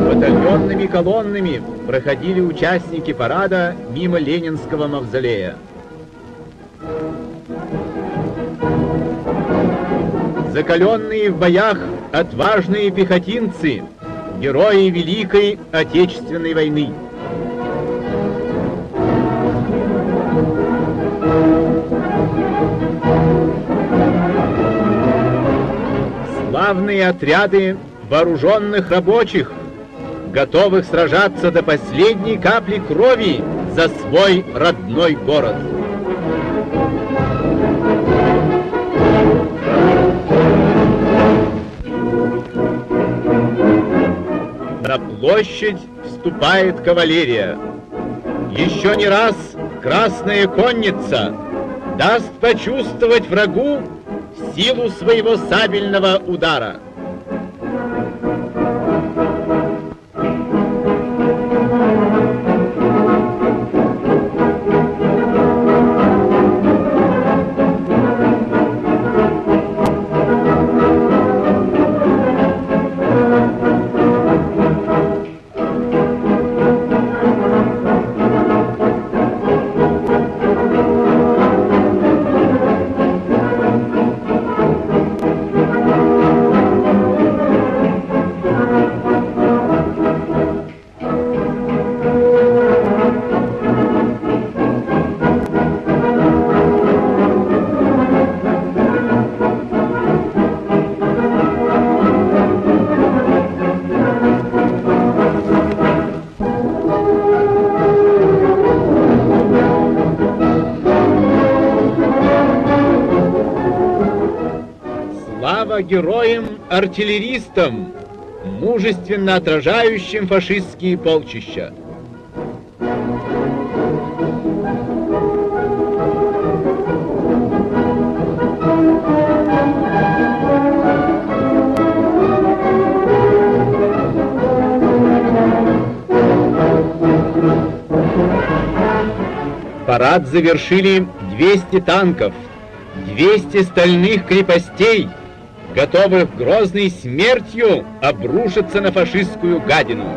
Батальонными колоннами проходили участники парада мимо Ленинского мавзолея. Закаленные в боях отважные пехотинцы, герои Великой Отечественной войны. Славные отряды вооруженных рабочих, готовых сражаться до последней капли крови за свой родной город. На площадь вступает кавалерия. Еще не раз Красная Конница даст почувствовать врагу силу своего сабельного удара. Слава героям-артиллеристам, мужественно отражающим фашистские полчища. Парад завершили 200 танков, 200 стальных крепостей, готовых грозной смертью обрушиться на фашистскую гадину.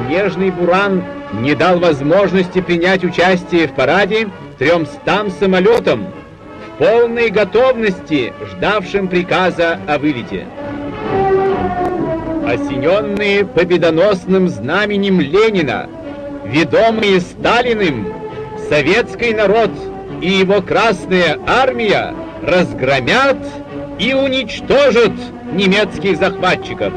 Снежный буран не дал возможности принять участие в параде 300 самолетам, в полной готовности ждавшим приказа о вылете. Осененные победоносным знаменем Ленина, ведомые Сталиным, советский народ и его Красная Армия разгромят и уничтожат немецких захватчиков.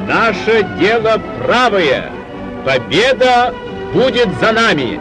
Наше дело правое. Победа будет за нами.